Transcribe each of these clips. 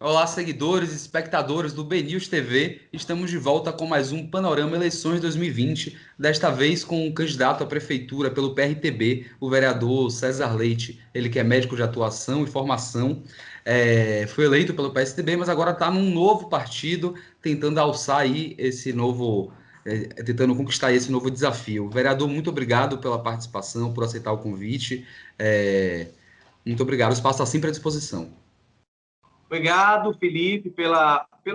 Olá, seguidores e espectadores do BNews TV. Estamos de volta com mais um Panorama Eleições 2020, desta vez com um candidato à prefeitura pelo PRTB, o vereador César Leite. Ele que é médico de atuação e formação, foi eleito pelo PSDB, mas agora está num novo partido, tentando alçar aí esse novo, tentando conquistar esse novo desafio. Vereador, muito obrigado pela participação, por aceitar o convite. Muito obrigado, o espaço está sempre à disposição. Obrigado, Felipe, pelo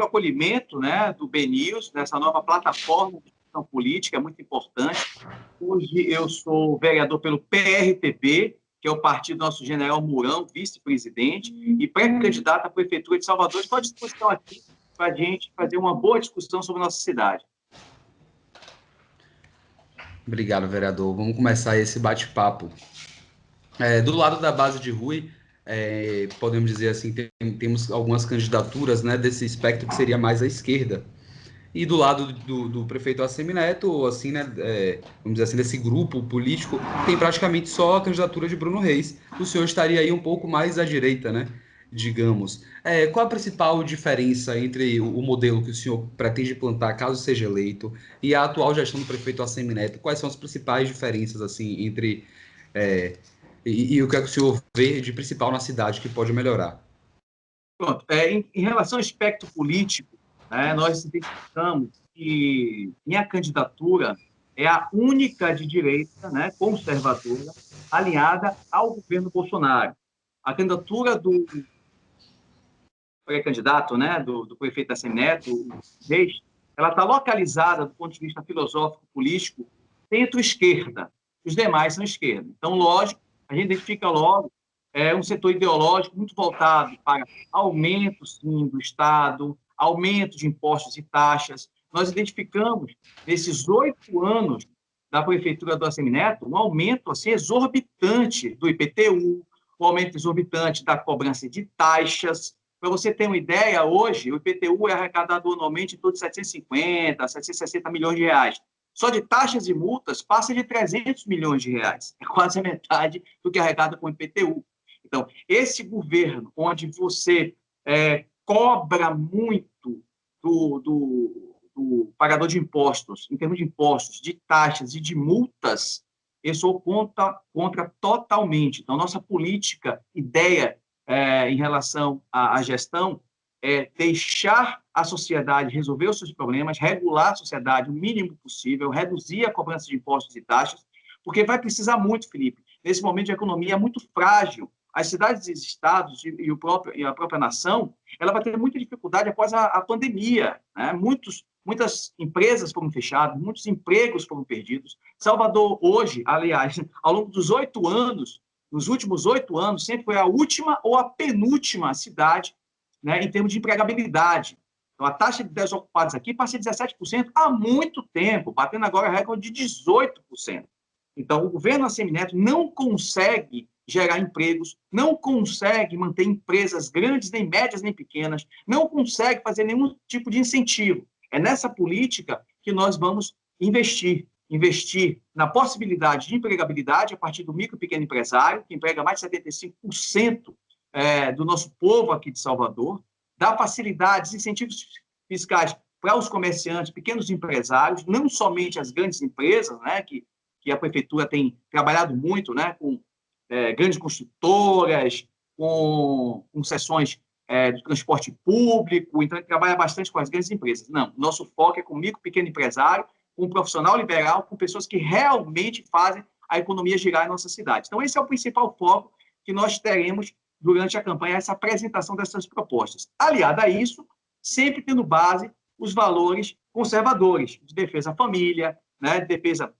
acolhimento, né, do BNews, nessa nova plataforma de discussão política, é muito importante. Hoje eu sou vereador pelo PRTB, que é o partido do nosso general Mourão, vice-presidente, e pré-candidato à Prefeitura de Salvador. Estou à disposição aqui para a gente fazer uma boa discussão sobre a nossa cidade. Obrigado, vereador. Vamos começar esse bate-papo. Do lado da base de Rui, podemos dizer assim, temos algumas candidaturas, né, desse espectro que seria mais à esquerda. E do lado do prefeito Assemineto, assim, né, vamos dizer assim, desse grupo político, tem praticamente só a candidatura de Bruno Reis. O senhor estaria aí um pouco mais à direita, né, digamos. Qual a principal diferença entre o modelo que o senhor pretende plantar, caso seja eleito, e a atual gestão do prefeito Assemineto? Quais são as principais diferenças, assim, entre... é, e o que é que o senhor vê de principal na cidade que pode melhorar? Pronto. Em relação ao espectro político, né, nós identificamos que minha candidatura é a única de direita, né, conservadora, alinhada ao governo Bolsonaro. A candidatura do pré-candidato, né, do prefeito Assemineto, o Reis, ela está localizada, do ponto de vista filosófico-político, centro-esquerda. Os demais são esquerda. Então, lógico, a gente identifica logo um setor ideológico muito voltado para aumento, sim, do Estado, aumento de impostos e taxas. Nós identificamos, nesses 8 anos da prefeitura do Assemineto, um aumento assim, exorbitante do IPTU, um aumento exorbitante da cobrança de taxas. Para você ter uma ideia, hoje o IPTU é arrecadado anualmente em torno de 750, 760 milhões de reais. Só de taxas e multas passa de 300 milhões de reais. É quase a metade do que arrecada com o IPTU. Então, esse governo, onde você cobra muito do pagador de impostos, em termos de impostos, de taxas e de multas, eu sou contra totalmente. Então, nossa política, ideia em relação à gestão é deixar a sociedade resolver os seus problemas, regular a sociedade o mínimo possível, reduzir a cobrança de impostos e taxas, porque vai precisar muito, Felipe. Nesse momento de economia é muito frágil. As cidades e estados e a própria nação, ela vai ter muita dificuldade após a pandemia. Né? Muitas empresas foram fechadas, muitos empregos foram perdidos. Salvador, hoje, aliás, ao longo dos 8 anos, nos últimos 8 anos, sempre foi a última ou a penúltima cidade, né, em termos de empregabilidade. Então, a taxa de desocupados aqui passa de 17% há muito tempo, batendo agora recorde de 18%. Então, o governo Assemineto não consegue gerar empregos, não consegue manter empresas grandes, nem médias, nem pequenas, não consegue fazer nenhum tipo de incentivo. É nessa política que nós vamos investir na possibilidade de empregabilidade a partir do micro e pequeno empresário, que emprega mais de 75% do nosso povo aqui de Salvador, dar facilidades, incentivos fiscais para os comerciantes, pequenos empresários, não somente as grandes empresas, né, que a prefeitura tem trabalhado muito, né, com grandes construtoras, com concessões do transporte público, então ele trabalha bastante com as grandes empresas. Não, nosso foco é com o micro, pequeno empresário, com um profissional liberal, com pessoas que realmente fazem a economia girar em nossa cidade. Então, esse é o principal foco que nós teremos durante a campanha, essa apresentação dessas propostas. Aliado a isso, sempre tendo base os valores conservadores, de defesa à família, né, de defesa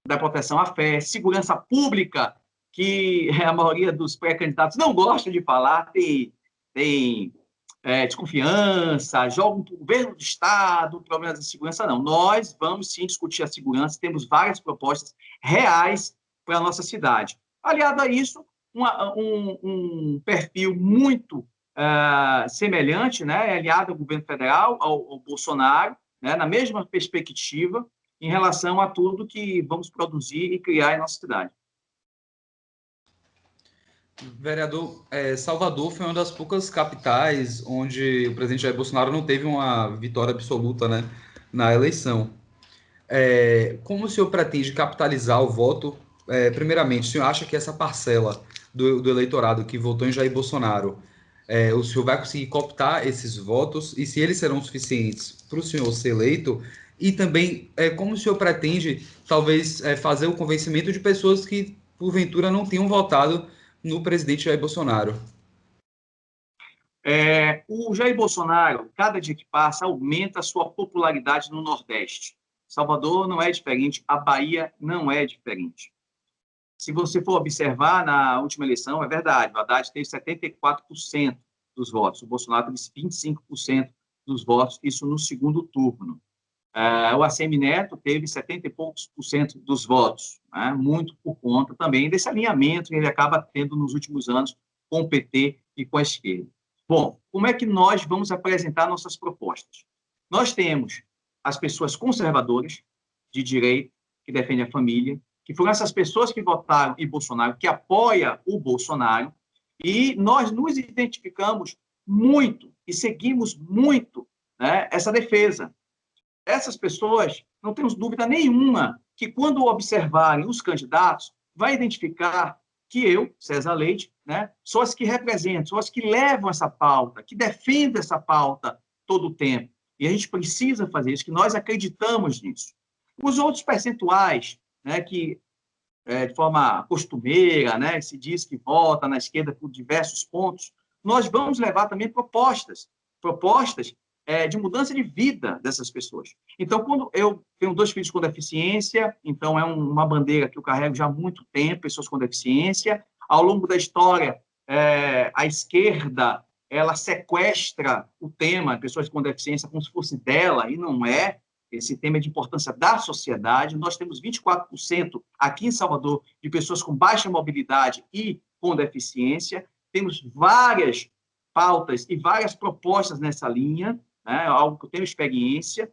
da proteção à fé, segurança pública, que a maioria dos pré-candidatos não gosta de falar, tem desconfiança, jogam para o governo do Estado, problemas de segurança, não. Nós vamos sim discutir a segurança, temos várias propostas reais para a nossa cidade. Aliado a isso, um perfil muito semelhante, né, aliado ao governo federal, ao Bolsonaro, né, na mesma perspectiva, em relação a tudo que vamos produzir e criar em nossa cidade. Vereador, Salvador foi uma das poucas capitais onde o presidente Jair Bolsonaro não teve uma vitória absoluta, né, na eleição. Como o senhor pretende capitalizar o voto? Primeiramente, o senhor acha que essa parcela do eleitorado que votou em Jair Bolsonaro, o senhor vai conseguir cooptar esses votos e se eles serão suficientes para o senhor ser eleito? E também, como o senhor pretende, talvez, fazer o convencimento de pessoas que, porventura, não tenham votado no presidente Jair Bolsonaro? O Jair Bolsonaro, cada dia que passa, aumenta a sua popularidade no Nordeste. Salvador não é diferente, a Bahia não é diferente. Se você for observar na última eleição, é verdade, o Haddad teve 74% dos votos, o Bolsonaro teve 25% dos votos, isso no segundo turno. O ACM Neto teve 70 e poucos por cento dos votos, né? Muito por conta também desse alinhamento que ele acaba tendo nos últimos anos com o PT e com a esquerda. Bom, como é que nós vamos apresentar nossas propostas? Nós temos as pessoas conservadoras, de direita, que defendem a família, que foram essas pessoas que votaram em Bolsonaro, que apoiam o Bolsonaro, e nós nos identificamos muito e seguimos muito, né, essa defesa. Essas pessoas, não temos dúvida nenhuma, que quando observarem os candidatos, vai identificar que eu, César Leite, né, sou as que representam, sou as que levam essa pauta, que defendem essa pauta todo o tempo. E a gente precisa fazer isso, que nós acreditamos nisso. Os outros percentuais, né, que de forma costumeira, né, se diz que vota na esquerda por diversos pontos, nós vamos levar também propostas de mudança de vida dessas pessoas. Então, quando eu tenho 2 filhos com deficiência, então uma bandeira que eu carrego já há muito tempo, pessoas com deficiência. Ao longo da história, a esquerda, ela sequestra o tema pessoas com deficiência como se fosse dela, e não é. Esse tema é de importância da sociedade. Nós temos 24% aqui em Salvador de pessoas com baixa mobilidade e com deficiência. Temos várias pautas e várias propostas nessa linha, né? Algo que eu tenho experiência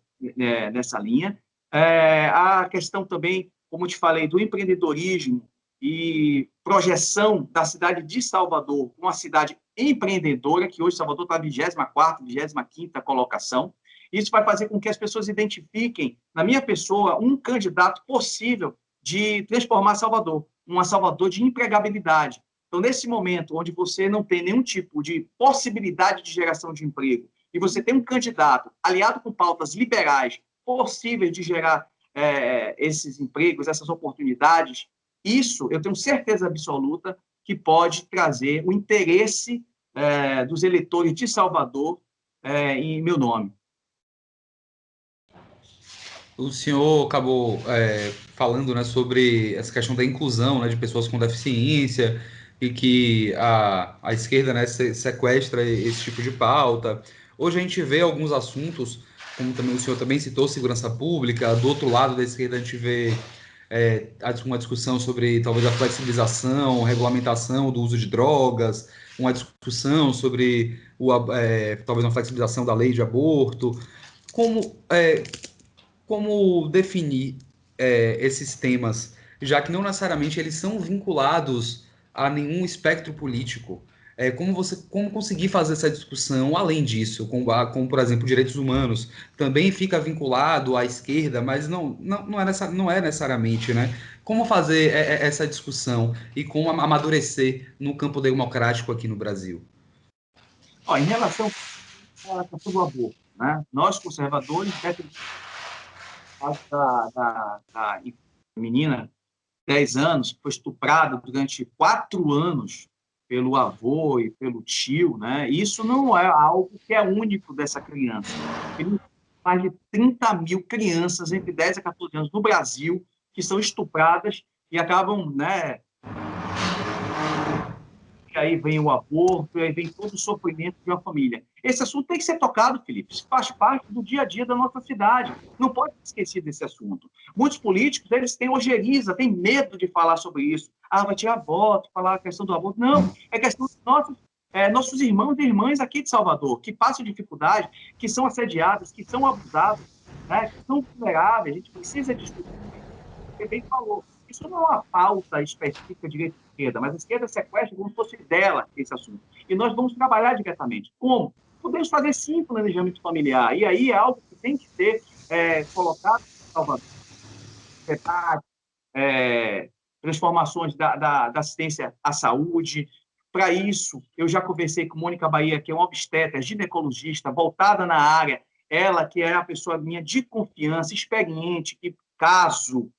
nessa linha. A questão também, como eu te falei, do empreendedorismo e projeção da cidade de Salvador, uma cidade empreendedora, que hoje Salvador está na 24ª, 25ª colocação. Isso vai fazer com que as pessoas identifiquem, na minha pessoa, um candidato possível de transformar Salvador, uma Salvador de empregabilidade. Então, nesse momento onde você não tem nenhum tipo de possibilidade de geração de emprego, e você tem um candidato aliado com pautas liberais possíveis de gerar esses empregos, essas oportunidades, isso eu tenho certeza absoluta que pode trazer o interesse dos eleitores de Salvador em meu nome. O senhor acabou falando, né, sobre essa questão da inclusão, né, de pessoas com deficiência e que a esquerda, né, sequestra esse tipo de pauta. Hoje a gente vê alguns assuntos, como também o senhor também citou, segurança pública. Do outro lado da esquerda a gente vê uma discussão sobre talvez a flexibilização, regulamentação do uso de drogas, uma discussão sobre talvez uma flexibilização da lei de aborto. Como como definir esses temas, já que não necessariamente eles são vinculados a nenhum espectro político? Como conseguir fazer essa discussão além disso, como por exemplo, direitos humanos, também fica vinculado à esquerda, mas não é necessariamente, né? Como fazer essa discussão e como amadurecer no campo democrático aqui no Brasil? Em relação à questão do aborto, né? Nós, conservadores, da menina, 10 anos, que foi estuprada durante 4 anos pelo avô e pelo tio, né? Isso não é algo que é único dessa criança. Tem mais de 30 mil crianças entre 10 a 14 anos no Brasil que são estupradas e acabam, né? E aí vem o aborto, e aí vem todo o sofrimento de uma família. Esse assunto tem que ser tocado, Felipe. Isso faz parte do dia a dia da nossa cidade. Não pode esquecer desse assunto. Muitos políticos, eles têm ojeriza, têm medo de falar sobre isso. Vai tirar voto, falar a questão do aborto. Não, é questão dos nossos irmãos e irmãs aqui de Salvador, que passam dificuldade, que são assediados, que são abusados, né, que são vulneráveis. A gente precisa discutir. Você bem falou. Isso não é uma pauta específica de direita e esquerda, mas a esquerda sequestra como se fosse dela esse assunto. E nós vamos trabalhar diretamente. Como? Podemos fazer sim planejamento familiar, e aí é algo que tem que ser colocado em Salvador. Transformações da assistência à saúde. Para isso, eu já conversei com Mônica Bahia, que é uma obstetra, ginecologista, voltada na área, ela que é a pessoa minha de confiança, experiente, que caso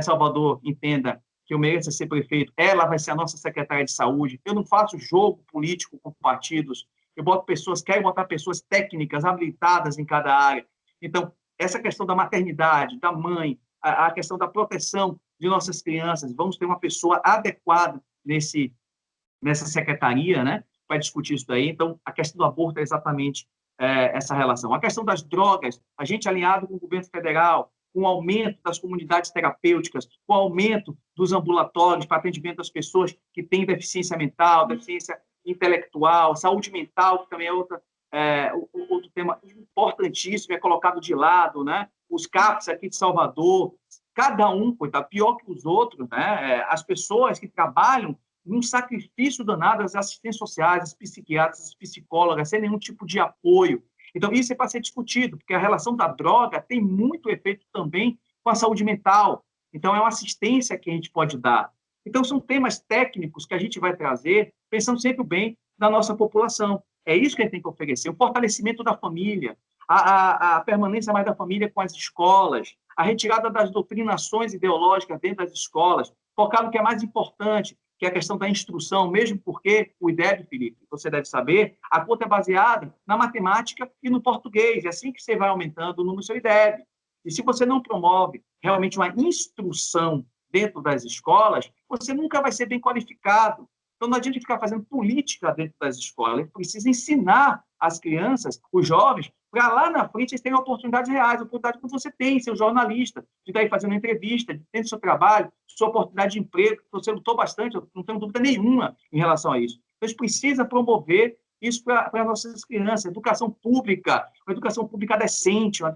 Salvador entenda que eu mereço ser prefeito, ela vai ser a nossa secretária de saúde. Eu não faço jogo político com partidos, eu boto pessoas, quero botar pessoas técnicas, habilitadas em cada área. Então, essa questão da maternidade, da mãe, a questão da proteção de nossas crianças, vamos ter uma pessoa adequada nessa secretaria, né, para discutir isso daí. Então, a questão do aborto é exatamente essa relação. A questão das drogas, a gente alinhado com o governo federal, com o aumento das comunidades terapêuticas, com o aumento dos ambulatórios para atendimento das pessoas que têm deficiência mental, deficiência intelectual, saúde mental, que também é outro tema importantíssimo, é colocado de lado, né? Os CAPs aqui de Salvador, cada um, coitado, pior que os outros, né? As pessoas que trabalham num sacrifício danado, as assistentes sociais, as psiquiatras, as psicólogas, sem nenhum tipo de apoio. Então, isso é para ser discutido, porque a relação da droga tem muito efeito também com a saúde mental. Então, é uma assistência que a gente pode dar. Então, são temas técnicos que a gente vai trazer, pensando sempre o bem da nossa população. É isso que a gente tem que oferecer, o fortalecimento da família, a permanência mais da família com as escolas, a retirada das doutrinações ideológicas dentro das escolas, focar no que é mais importante, que é a questão da instrução, mesmo porque o IDEB, Felipe, você deve saber, a conta é baseada na matemática e no português. É assim que você vai aumentando o número do seu IDEB. E se você não promove realmente uma instrução dentro das escolas, você nunca vai ser bem qualificado. Então, não adianta ficar fazendo política dentro das escolas. Ele precisa ensinar as crianças, os jovens, para lá na frente eles terem oportunidades reais, oportunidade que você tem, ser um jornalista, de estar aí fazendo entrevista, de ter seu trabalho, sua oportunidade de emprego, que você lutou bastante, eu não tenho dúvida nenhuma em relação a isso. Então, a gente precisa promover isso para nossas crianças, educação pública, uma educação pública decente, uma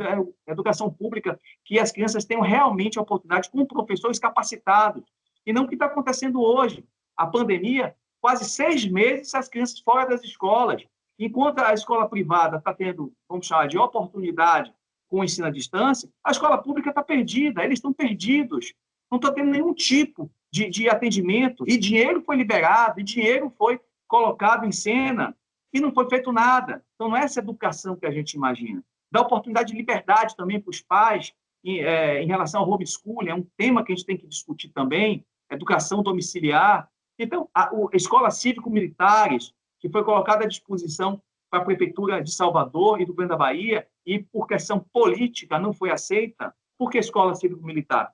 educação pública que as crianças tenham realmente a oportunidade com professores capacitados, e não o que está acontecendo hoje. A pandemia, quase 6 meses as crianças fora das escolas. Enquanto a escola privada está tendo, vamos chamar de oportunidade com o ensino à distância, a escola pública está perdida, eles estão perdidos. Não estão tendo nenhum tipo de atendimento, e dinheiro foi liberado, e dinheiro foi colocado em cena, e não foi feito nada. Então, não é essa educação que a gente imagina. Dá oportunidade de liberdade também para os pais em relação ao homeschooling, é um tema que a gente tem que discutir também, educação domiciliar. Então, a escola cívico-militares, que foi colocada à disposição para a Prefeitura de Salvador e do governo da Bahia, e por questão política não foi aceita. Por que escola cívico-militar?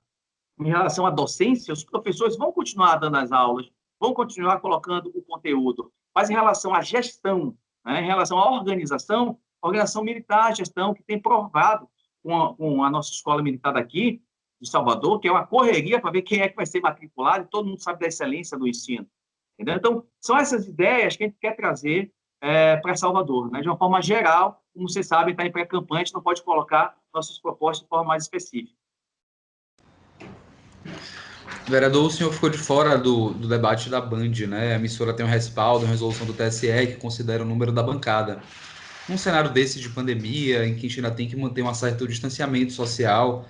Em relação à docência, os professores vão continuar dando as aulas, vão continuar colocando o conteúdo, mas em relação à gestão, né, em relação à organização militar, gestão, que tem provado com a nossa escola militar daqui, de Salvador, que é uma correria para ver quem é que vai ser matriculado, e todo mundo sabe da excelência do ensino. Entendeu? Então, são essas ideias que a gente quer trazer para Salvador, né? De uma forma geral, como vocês sabem, está em pré-campanha, a gente não pode colocar nossas propostas de forma mais específica. Vereador, o senhor ficou de fora do debate da Band, né? A emissora tem um respaldo, uma resolução do TSE que considera o número da bancada. Num cenário desse de pandemia, em que a gente ainda tem que manter um certo distanciamento social,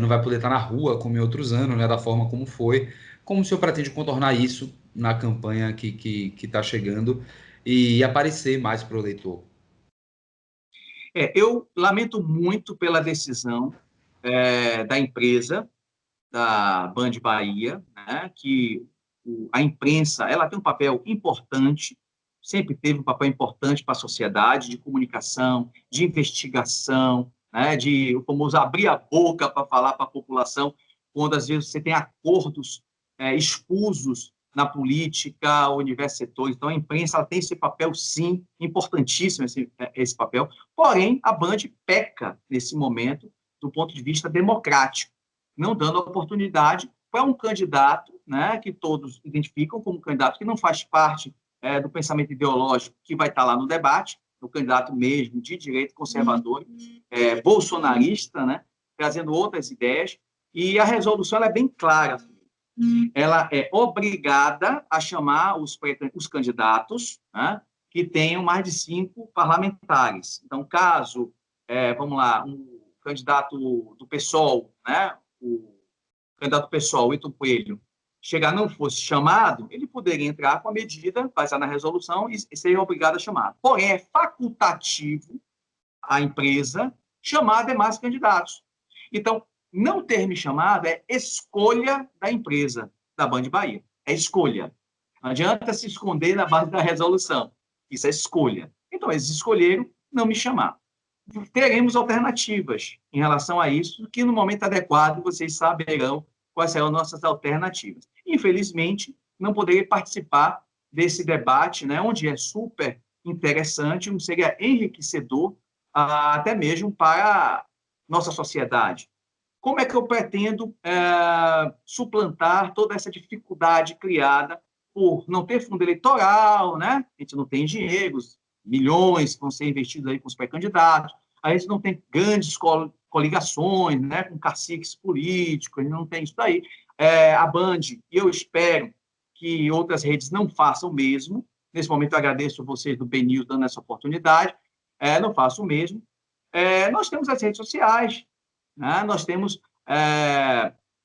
não vai poder estar na rua como em outros anos, né? Da forma como foi. Como o senhor pretende contornar isso na campanha que está chegando e aparecer mais para o eleitor? Eu lamento muito pela decisão da empresa, da Band Bahia, né, que a imprensa ela tem um papel importante, sempre teve um papel importante para a sociedade, de comunicação, de investigação, né, de o famoso abrir a boca para falar para a população, quando às vezes você tem acordos escusos na política ou em diversos setores. Então, a imprensa ela tem esse papel, sim, importantíssimo esse papel, porém, a Band peca nesse momento do ponto de vista democrático, não dando oportunidade para um candidato, né, que todos identificam como candidato que não faz parte do pensamento ideológico que vai estar lá no debate, o candidato mesmo de direita conservador, bolsonarista, né, trazendo outras ideias, e a resolução ela é bem clara. ela é obrigada a chamar os candidatos, né, que tenham mais de 5 parlamentares. Então, caso, vamos lá, um candidato do PSOL, né, o candidato do PSOL, Vitor Coelho, chegar não fosse chamado, ele poderia entrar com a medida, baseada na resolução, e seria obrigado a chamar. Porém, é facultativo a empresa chamar demais candidatos. Então, não ter me chamado é escolha da empresa, da Band Bahia. É escolha. Não adianta se esconder na base da resolução. Isso é escolha. Então, eles escolheram não me chamar. Teremos alternativas em relação a isso, que no momento adequado vocês saberão quais serão nossas alternativas. Infelizmente, não poderei participar desse debate, né, onde é super interessante, seria enriquecedor, até mesmo para nossa sociedade. Como é que eu pretendo suplantar toda essa dificuldade criada por não ter fundo eleitoral, né? A gente não tem dinheiro, milhões que vão ser investidos aí com os pré-candidatos, a gente não tem grandes coligações, né, com caciques políticos, a gente não tem isso daí. A Band, e eu espero que outras redes não façam o mesmo. Nesse momento, eu agradeço vocês do BNews dando essa oportunidade. Não faço o mesmo. Nós temos as redes sociais, né? Nós temos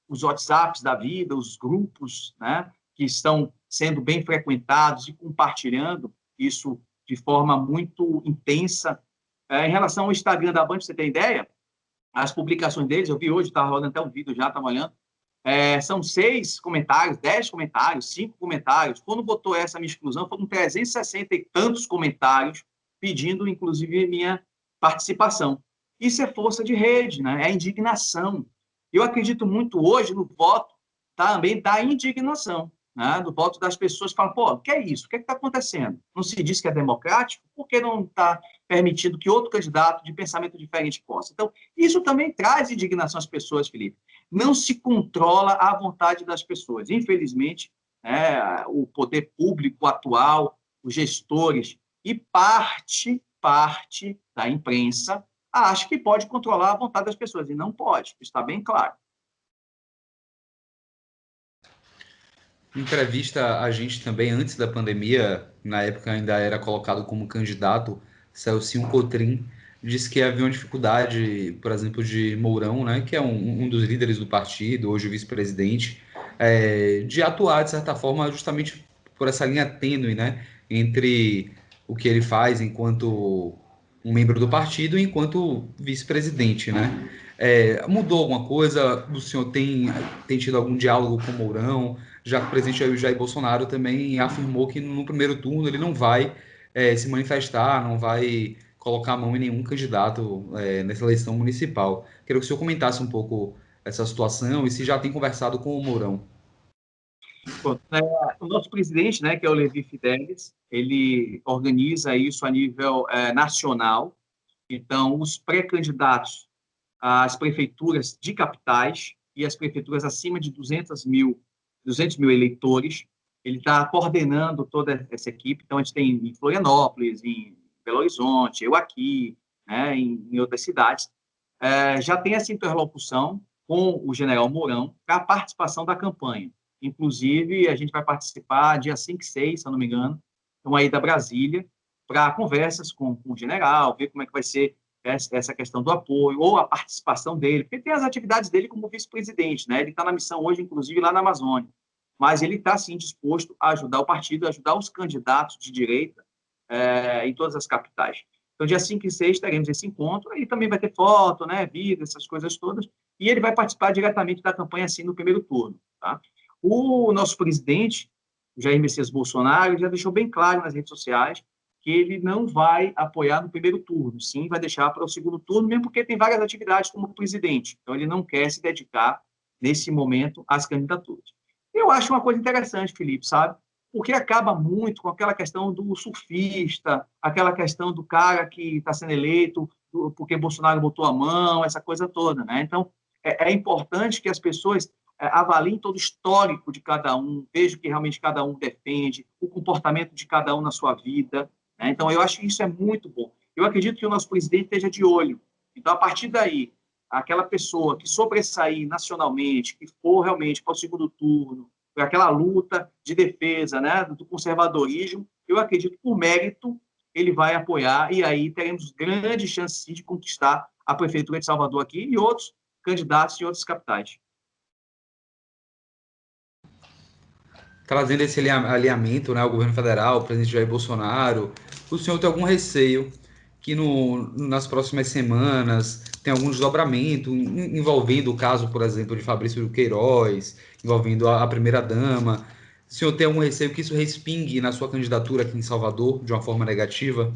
os WhatsApps da vida, os grupos, né, que estão sendo bem frequentados e compartilhando isso de forma muito intensa. Em relação ao Instagram da Band, você tem ideia? As publicações deles, eu vi hoje, estava rolando até um vídeo já, estava olhando, são 6 comentários, 10 comentários, 5 comentários. Quando botou essa minha exclusão, foram 360 e tantos comentários, pedindo, inclusive, minha participação. Isso é força de rede, né? É indignação. Eu acredito muito hoje no voto também da indignação, né? Do voto das pessoas que falam, pô, o que é isso? O que está acontecendo? Não se diz que é democrático? Por que não está permitindo que outro candidato de pensamento diferente possa? Então, isso também traz indignação às pessoas, Felipe. Não se controla a vontade das pessoas. Infelizmente, o poder público atual, os gestores e parte da imprensa acha que pode controlar a vontade das pessoas, e não pode, está bem claro. Em entrevista a gente também, antes da pandemia, na época ainda era colocado como candidato, Celcinho Cotrim, disse que havia uma dificuldade, por exemplo, de Mourão, né, que é um dos líderes do partido, hoje o vice-presidente, de atuar, de certa forma, justamente por essa linha tênue, né, entre o que ele faz enquanto um membro do partido e enquanto vice-presidente, né? Mudou alguma coisa? O senhor tem tido algum diálogo com o Mourão? Já que o presidente Jair Bolsonaro também afirmou que no primeiro turno ele não vai se manifestar, não vai colocar a mão em nenhum candidato nessa eleição municipal. Queria que o senhor comentasse um pouco essa situação e se já tem conversado com o Mourão. Bom, o nosso presidente, né, que é o Levi Fidelis, ele organiza isso a nível nacional. Então, os pré-candidatos às prefeituras de capitais e as prefeituras acima de 200 mil eleitores, ele está coordenando toda essa equipe. Então, a gente tem em Florianópolis, em Belo Horizonte, eu aqui, né, em outras cidades. Já tem essa interlocução com o general Mourão para a participação da campanha. Inclusive, a gente vai participar dia 5 e 6, se eu não me engano, então aí da Brasília, para conversas com o general, ver como é que vai ser essa questão do apoio ou a participação dele, porque tem as atividades dele como vice-presidente, né? Ele está na missão hoje, inclusive, lá na Amazônia, mas ele está, sim, disposto a ajudar o partido, a ajudar os candidatos de direita em todas as capitais. Então, dia 5 e 6 teremos esse encontro, aí também vai ter foto, né, vídeo, essas coisas todas, e ele vai participar diretamente da campanha, assim, no primeiro turno, tá? O nosso presidente, Jair Messias Bolsonaro, já deixou bem claro nas redes sociais que ele não vai apoiar no primeiro turno, sim, vai deixar para o segundo turno, mesmo porque tem várias atividades como presidente, então ele não quer se dedicar, nesse momento, às candidaturas. Eu acho uma coisa interessante, Felipe, sabe? Porque acaba muito com aquela questão do surfista, aquela questão do cara que está sendo eleito porque Bolsonaro botou a mão, essa coisa toda, né? Então, é importante que as pessoas avaliem todo o histórico de cada um, vejam o que realmente cada um defende, o comportamento de cada um na sua vida, né? Então, eu acho que isso é muito bom. Eu acredito que o nosso presidente esteja de olho. Então, a partir daí, aquela pessoa que sobressair nacionalmente, que for realmente para o segundo turno, para aquela luta de defesa, né, do conservadorismo, eu acredito que, por mérito, ele vai apoiar, e aí teremos grandes chances de conquistar a Prefeitura de Salvador aqui e outros candidatos de outras capitais. Trazendo esse alinhamento, né, ao governo federal, o presidente Jair Bolsonaro, o senhor tem algum receio que nas próximas semanas tem algum desdobramento envolvendo o caso, por exemplo, de Fabrício Queiroz, envolvendo a primeira-dama? O senhor tem algum receio que isso respingue na sua candidatura aqui em Salvador de uma forma negativa?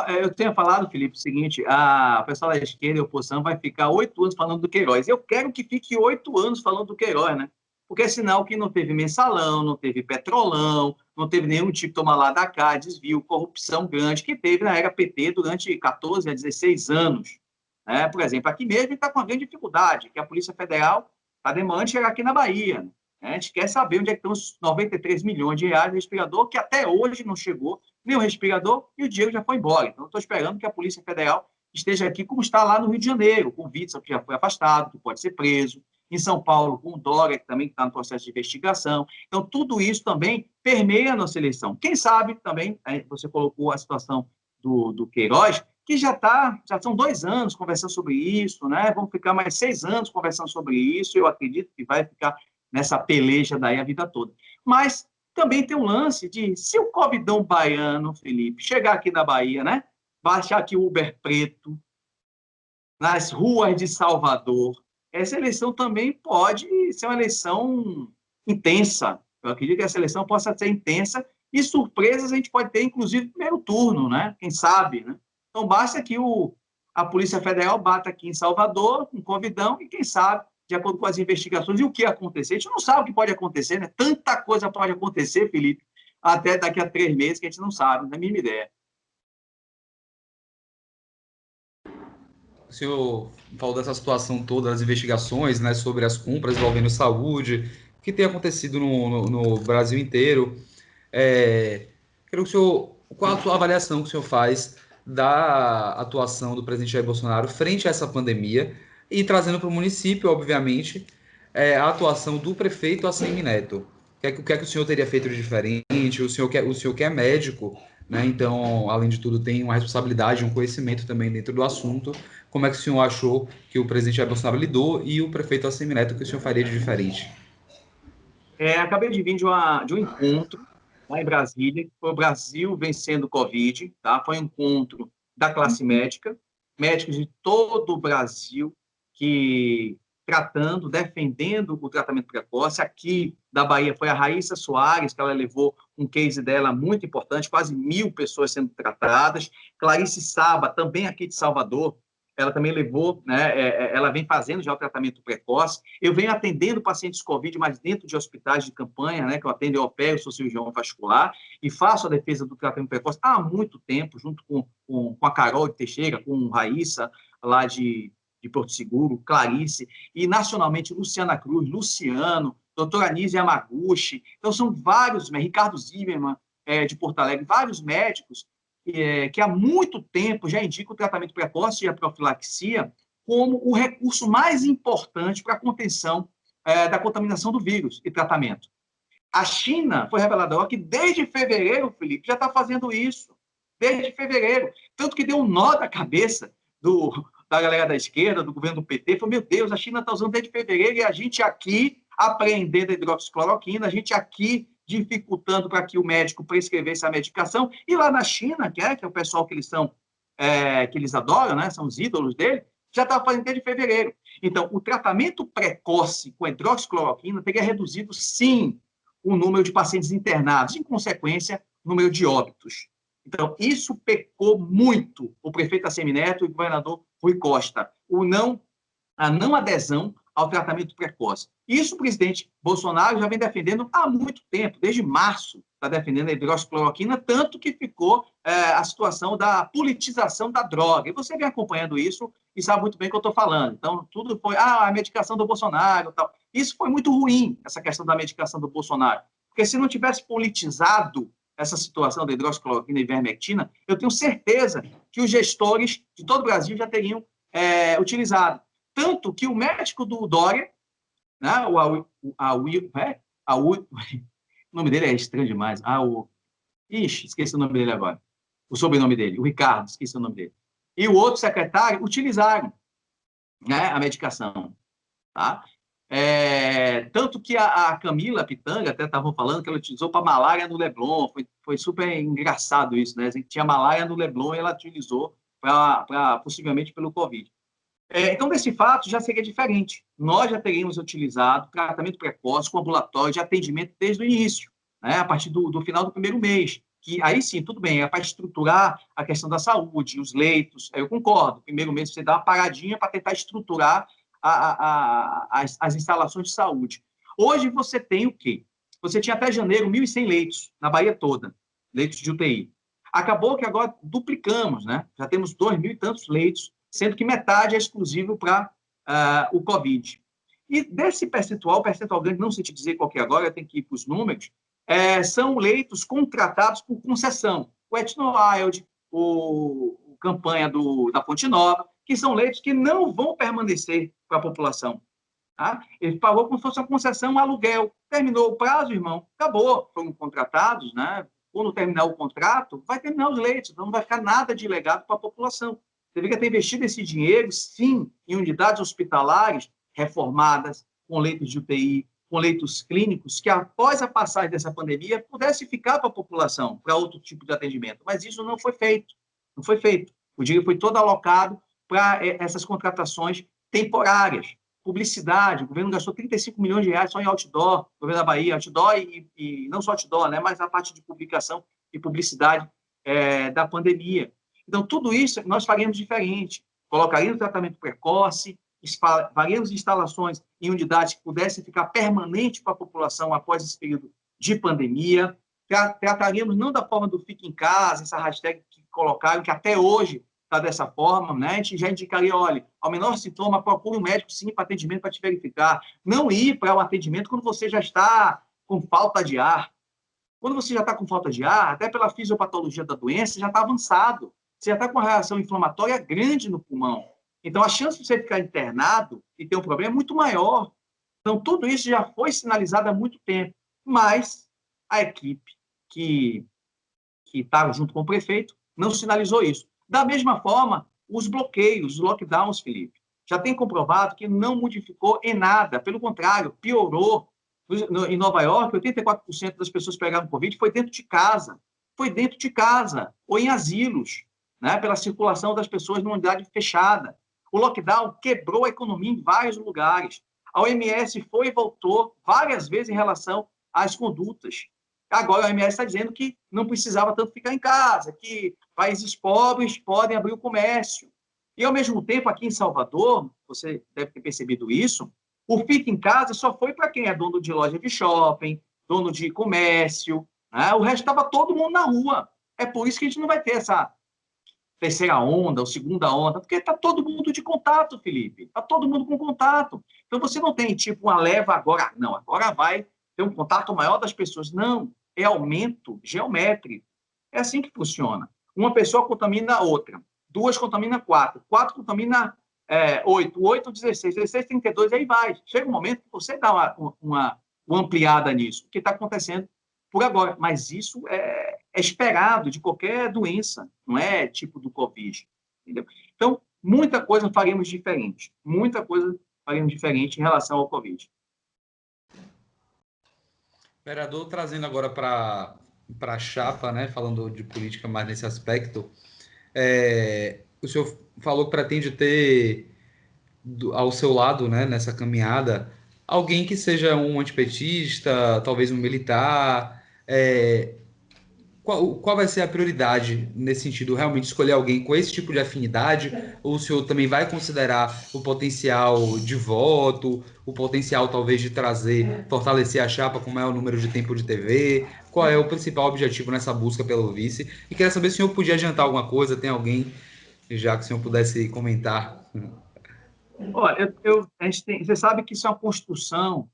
Eu tenho falado, Felipe, o seguinte, a pessoa da esquerda e a oposição vai ficar 8 anos falando do Queiroz. Eu quero que fique 8 anos falando do Queiroz, né? Porque é sinal que não teve mensalão, não teve petrolão, não teve nenhum tipo de toma lá da cá, desvio, corrupção grande, que teve na era PT durante 14 a 16 anos. Né? Por exemplo, aqui mesmo está com uma grande dificuldade, que a Polícia Federal está demorando de chegar aqui na Bahia. Né? A gente quer saber onde é que estão os 93 milhões de reais do respirador, que até hoje não chegou nem o respirador, e o dinheiro já foi embora. Então, estou esperando que a Polícia Federal esteja aqui, como está lá no Rio de Janeiro, com o Witzel, que já foi afastado, que pode ser preso, em São Paulo, com o Dória, que também está no processo de investigação. Então, tudo isso também permeia a nossa eleição. Quem sabe também, você colocou a situação do Queiroz, que já são 2 anos conversando sobre isso, né? Vamos ficar mais 6 anos conversando sobre isso, eu acredito que vai ficar nessa peleja daí a vida toda. Mas também tem um lance de, se o Covidão baiano, Felipe, chegar aqui na Bahia, né? Baixar aqui o Uber preto, nas ruas de Salvador, essa eleição também pode ser uma eleição intensa. Eu acredito que essa eleição possa ser intensa e surpresas a gente pode ter, inclusive, no primeiro turno, né? Quem sabe, né? Então, basta que a Polícia Federal bata aqui em Salvador, com Covidão, e quem sabe, de acordo com as investigações, e o que acontecer. A gente não sabe o que pode acontecer, né? Tanta coisa pode acontecer, Felipe, até daqui a 3 meses, que a gente não sabe, não é a mínima ideia. O senhor falou dessa situação toda, das investigações, né, sobre as compras envolvendo saúde, que tem acontecido no Brasil inteiro. Quero que o senhor, qual a sua avaliação que o senhor faz da atuação do presidente Jair Bolsonaro frente a essa pandemia e trazendo para o município, obviamente, a atuação do prefeito ACM Neto? O que é que o senhor teria feito de diferente? O senhor que é médico, né? Então, além de tudo, tem uma responsabilidade, um conhecimento também dentro do assunto. Como é que o senhor achou que o presidente Jair Bolsonaro lidou e o prefeito ACM Neto, que o senhor faria de diferente? Acabei de vir de um encontro lá em Brasília, que foi o Brasil vencendo o Covid, tá? Foi um encontro da classe médica, médicos de todo o Brasil que defendendo o tratamento precoce. Aqui da Bahia foi a Raíssa Soares, que ela levou um case dela muito importante, quase 1.000 pessoas sendo tratadas. Clarice Saba, também aqui de Salvador, ela também levou, né, ela vem fazendo já o tratamento precoce. Eu venho atendendo pacientes Covid, mas dentro de hospitais de campanha, né, que eu atendo, eu opero, sou cirurgião vascular, e faço a defesa do tratamento precoce há muito tempo, junto com a Carol de Teixeira, com Raíssa, lá de Porto Seguro, Clarice, e nacionalmente Luciana Cruz, Luciano, doutora Anísia Yamaguchi. Então, são vários, Ricardo Zimmermann, de Porto Alegre, vários médicos que há muito tempo já indicam o tratamento precoce e a profilaxia como o recurso mais importante para a contenção da contaminação do vírus e tratamento. A China foi reveladora que desde fevereiro, Felipe, já está fazendo isso. Desde fevereiro. Tanto que deu um nó na cabeça da galera da esquerda, do governo do PT. Falou, meu Deus, a China está usando desde fevereiro e a gente aqui apreendendo a hidroxicloroquina, a gente aqui dificultando para que o médico prescrevesse a medicação. E lá na China, que é o pessoal que eles adoram, né? São os ídolos dele, já estava fazendo desde fevereiro. Então, o tratamento precoce com hidroxicloroquina teria reduzido, sim, o número de pacientes internados, em consequência, o número de óbitos. Então, isso pecou muito o prefeito ACM Neto e o governador Rui Costa, a não adesão ao tratamento precoce. Isso o presidente Bolsonaro já vem defendendo há muito tempo, desde março está defendendo a hidroxicloroquina, tanto que ficou a situação da politização da droga. E você vem acompanhando isso e sabe muito bem o que eu estou falando. Então, tudo foi, a medicação do Bolsonaro, tal. Isso foi muito ruim, essa questão da medicação do Bolsonaro. Porque se não tivesse politizado essa situação da hidroxicloroquina e ivermectina, eu tenho certeza que os gestores de todo o Brasil já teriam utilizado. Tanto que o médico do Dória, né, o nome dele é estranho demais. Esqueci o nome dele agora. O sobrenome dele, o Ricardo, esqueci o nome dele. E o outro secretário utilizaram, né, a medicação. Tá? Tanto que a Camila Pitanga, até estavam falando que ela utilizou para malária no Leblon. Foi super engraçado isso, né? Tinha malária no Leblon e ela utilizou possivelmente pelo Covid. Então, desse fato, já seria diferente. Nós já teríamos utilizado tratamento precoce com ambulatório de atendimento desde o início, né? A partir do final do primeiro mês. Que aí sim, tudo bem, é para estruturar a questão da saúde, os leitos. Eu concordo. Primeiro mês você dá uma paradinha para tentar estruturar as instalações de saúde. Hoje você tem o quê? Você tinha até janeiro 1.100 leitos na Bahia toda, leitos de UTI. Acabou que agora duplicamos, né? Já temos 2.000 e tantos leitos, sendo que metade é exclusivo para o Covid. E desse percentual grande, não sei te dizer qual que é agora, eu tenho que ir para os números, são leitos contratados por concessão. O Etnowild, o campanha da Fonte Nova, que são leitos que não vão permanecer para a população. Tá? Ele pagou como se fosse uma concessão, um aluguel. Terminou o prazo, irmão, acabou. Foram contratados, né? Quando terminar o contrato, vai terminar os leitos, não vai ficar nada de legado para a população. Você deveria ter investido esse dinheiro, sim, em unidades hospitalares reformadas, com leitos de UTI, com leitos clínicos, que após a passagem dessa pandemia pudesse ficar para a população, para outro tipo de atendimento. Mas isso não foi feito. Não foi feito. O dinheiro foi todo alocado para essas contratações temporárias. Publicidade, o governo gastou 35 milhões de reais só em outdoor, o governo da Bahia, outdoor e não só outdoor, né, mas a parte de publicação e publicidade da pandemia. Então, tudo isso nós faríamos diferente. Colocaríamos tratamento precoce, faríamos instalações em unidades que pudessem ficar permanente para a população após esse período de pandemia. Trataríamos não da forma do fique em casa, essa hashtag que colocaram, que até hoje está dessa forma, né? A gente já indicaria, olha, ao menor sintoma, procure um médico, sim, para atendimento, para te verificar. Não ir para o atendimento quando você já está com falta de ar. Quando você já está com falta de ar, até pela fisiopatologia da doença, já está avançado. Você já está com uma reação inflamatória grande no pulmão. Então, a chance de você ficar internado e ter um problema é muito maior. Então, tudo isso já foi sinalizado há muito tempo. Mas a equipe que estava junto com o prefeito não sinalizou isso. Da mesma forma, os bloqueios, os lockdowns, Felipe, já tem comprovado que não modificou em nada. Pelo contrário, piorou. Em Nova York, 84% das pessoas que pegaram Covid foi dentro de casa. Foi dentro de casa, ou em asilos, né, pela circulação das pessoas numa unidade fechada. O lockdown quebrou a economia em vários lugares. A OMS foi e voltou várias vezes em relação às condutas. Agora a OMS está dizendo que não precisava tanto ficar em casa, que países pobres podem abrir o comércio. E, ao mesmo tempo, aqui em Salvador, você deve ter percebido isso, o fica em casa só foi para quem é dono de loja de shopping, dono de comércio, né? O resto estava todo mundo na rua. É por isso que a gente não vai ter essa terceira onda ou segunda onda, porque está todo mundo de contato, Felipe. Está todo mundo com contato. Então, você não tem, tipo, uma leva agora. Não, agora vai ter um contato maior das pessoas. Não, é aumento geométrico. É assim que funciona. Uma pessoa contamina a outra. 2 contamina 4. 4 contamina 8. 8, 16. 16, 32, aí vai. Chega um momento que você dá uma ampliada nisso, o que está acontecendo por agora. Mas isso é esperado de qualquer doença, não é tipo do Covid. Entendeu? Então, muita coisa faríamos diferente. Muita coisa faríamos diferente em relação ao Covid. Vereador, trazendo agora para a chapa, né, falando de política mais nesse aspecto, o senhor falou que pretende ter ao seu lado, né, nessa caminhada, alguém que seja um antipetista, talvez um militar. Qual vai ser a prioridade nesse sentido? Realmente escolher alguém com esse tipo de afinidade? Ou o senhor também vai considerar o potencial de voto, o potencial talvez de fortalecer a chapa com maior número de tempo de TV? Qual é o principal objetivo nessa busca pelo vice? E queria saber se o senhor podia adiantar alguma coisa, tem alguém já que o senhor pudesse comentar? Olha, você sabe que isso é uma construção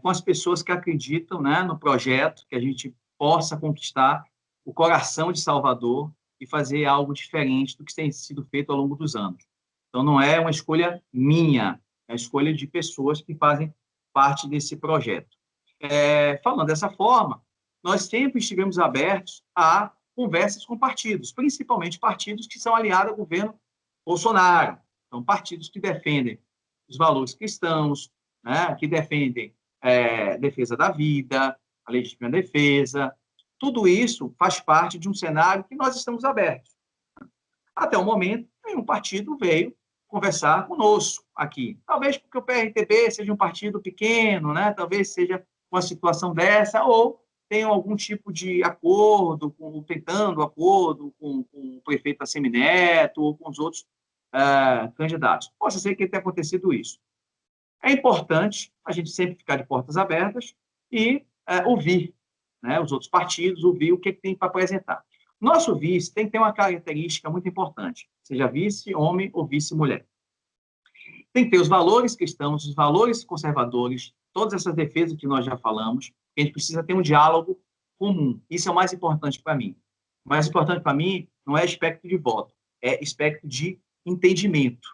com as pessoas que acreditam, né, no projeto, que a gente possa conquistar o coração de Salvador e fazer algo diferente do que tem sido feito ao longo dos anos. Então, não é uma escolha minha, é a escolha de pessoas que fazem parte desse projeto. Falando dessa forma, nós sempre estivemos abertos a conversas com partidos, principalmente partidos que são aliados ao governo Bolsonaro. Então, partidos que defendem os valores cristãos, né, que defendem defesa da vida, a legítima defesa. Tudo isso faz parte de um cenário que nós estamos abertos. Até o momento, nenhum partido veio conversar conosco aqui. Talvez porque o PRTB seja um partido pequeno, né? Talvez seja uma situação dessa, ou tenham algum tipo de acordo, tentando acordo com o prefeito Assemineto ou com os outros candidatos. Possa ser que tenha acontecido isso. É importante a gente sempre ficar de portas abertas e ouvir, né, os outros partidos, ouvir o que tem para apresentar. Nosso vice tem que ter uma característica muito importante, seja vice homem ou vice mulher. Tem que ter os valores cristãos, os valores conservadores, todas essas defesas que nós já falamos, a gente precisa ter um diálogo comum. Isso é o mais importante para mim. O mais importante para mim não é aspecto de voto, é aspecto de entendimento.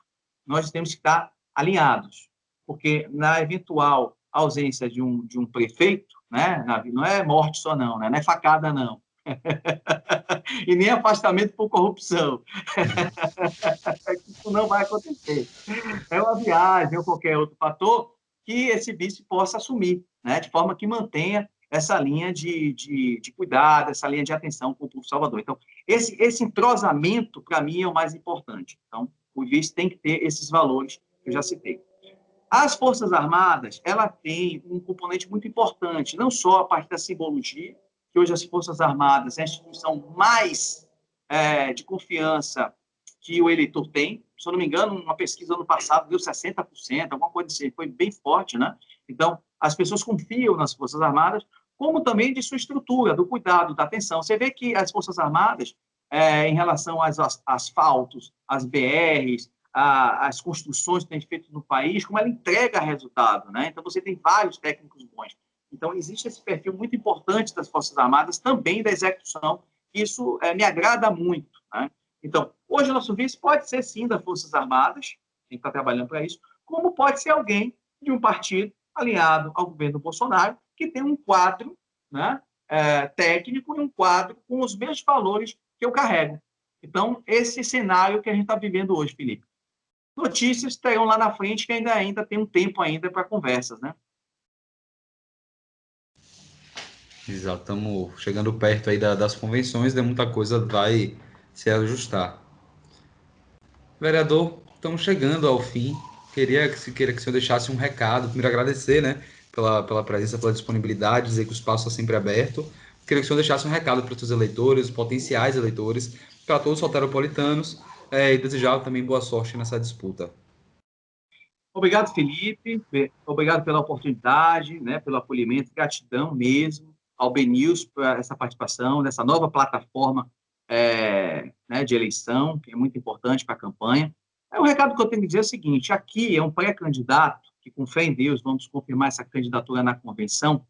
Nós temos que estar alinhados, porque na eventual ausência de um prefeito, né, não é morte só não, né, não é facada não, e nem afastamento por corrupção. Isso não vai acontecer. É uma viagem ou qualquer outro fator que esse vice possa assumir, né? De forma que mantenha essa linha de cuidado, essa linha de atenção com o povo Salvador. Então, esse entrosamento, para mim, é o mais importante. Então, o vice tem que ter esses valores que eu já citei. As Forças Armadas, ela tem um componente muito importante, não só a parte da simbologia, que hoje as Forças Armadas é a instituição mais de confiança que o eleitor tem. Se eu não me engano, uma pesquisa ano passado deu 60%, alguma coisa assim, foi bem forte, né? Então, as pessoas confiam nas Forças Armadas, como também de sua estrutura, do cuidado, da atenção. Você vê que as Forças Armadas, em relação aos asfaltos, às BRs, as construções que tem feito no país, como ela entrega resultado, né? Então, você tem vários técnicos bons. Então, existe esse perfil muito importante das Forças Armadas, também da execução. Isso me agrada muito, né? Então, hoje o nosso vice pode ser, sim, das Forças Armadas, a gente está trabalhando para isso, como pode ser alguém de um partido alinhado ao governo Bolsonaro, que tem um quadro, né, técnico e um quadro com os mesmos valores que eu carrego. Então, esse cenário que a gente está vivendo hoje, Felipe. Notícias terão lá na frente que ainda tem um tempo ainda para conversas, né? Exato, estamos chegando perto aí das convenções, né? Muita coisa vai se ajustar. Vereador, estamos chegando ao fim. Queria que o senhor deixasse um recado. Primeiro, agradecer, né, pela presença, pela disponibilidade, dizer que o espaço está sempre aberto. Queria que o senhor deixasse um recado para os seus eleitores, potenciais eleitores, para todos os soteropolitanos, e desejar também boa sorte nessa disputa. Obrigado, Felipe. Obrigado pela oportunidade, né, pelo acolhimento. Gratidão mesmo ao BNews por essa participação, nessa nova plataforma né, de eleição, que é muito importante para a campanha. O recado que eu tenho que dizer é o seguinte: aqui é um pré-candidato, que com fé em Deus vamos confirmar essa candidatura na convenção,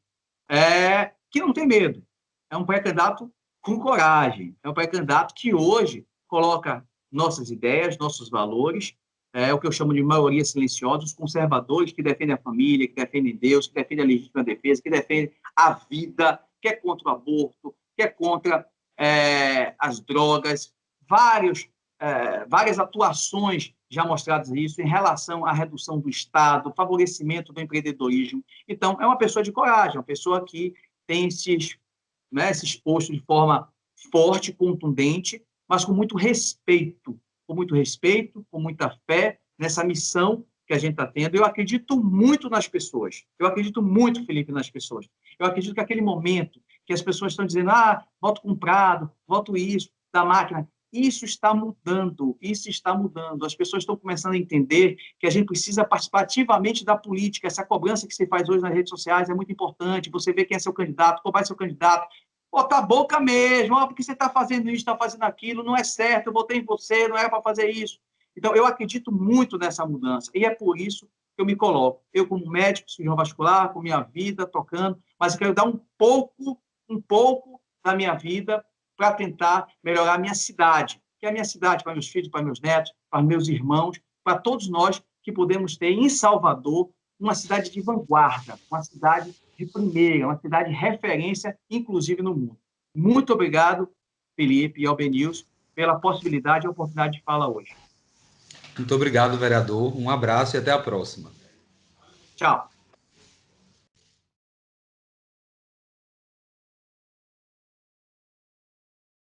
que não tem medo. É um pré-candidato com coragem. É um pré-candidato que hoje coloca nossas ideias, nossos valores, o que eu chamo de maioria silenciosa, os conservadores que defendem a família, que defendem Deus, que defendem a legítima defesa, que defendem a vida, que é contra o aborto, que é contra as drogas, várias atuações já mostradas isso em relação à redução do Estado, favorecimento do empreendedorismo. Então, é uma pessoa de coragem, uma pessoa que tem se exposto de forma forte, contundente, mas com muito respeito, com muita fé nessa missão que a gente está tendo. Eu acredito muito nas pessoas. Eu acredito muito, Felipe, nas pessoas. Eu acredito que aquele momento que as pessoas estão dizendo, voto comprado, voto isso, da máquina, isso está mudando, isso está mudando. As pessoas estão começando a entender que a gente precisa participar ativamente da política. Essa cobrança que se faz hoje nas redes sociais é muito importante. Você vê quem é seu candidato, qual vai ser seu candidato, botar a boca mesmo, porque você está fazendo isso, está fazendo aquilo, não é certo, eu votei em você, não era para fazer isso. Então, eu acredito muito nessa mudança, e é por isso que eu me coloco. Eu, como médico, cirurgião vascular, com minha vida tocando, mas eu quero dar um pouco da minha vida para tentar melhorar a minha cidade, que é a minha cidade para meus filhos, para meus netos, para meus irmãos, para todos nós que podemos ter em Salvador uma cidade de vanguarda, uma cidade de primeira, uma cidade de referência, inclusive no mundo. Muito obrigado, Felipe e Albenils, pela possibilidade e oportunidade de falar hoje. Muito obrigado, vereador. Um abraço e até a próxima. Tchau.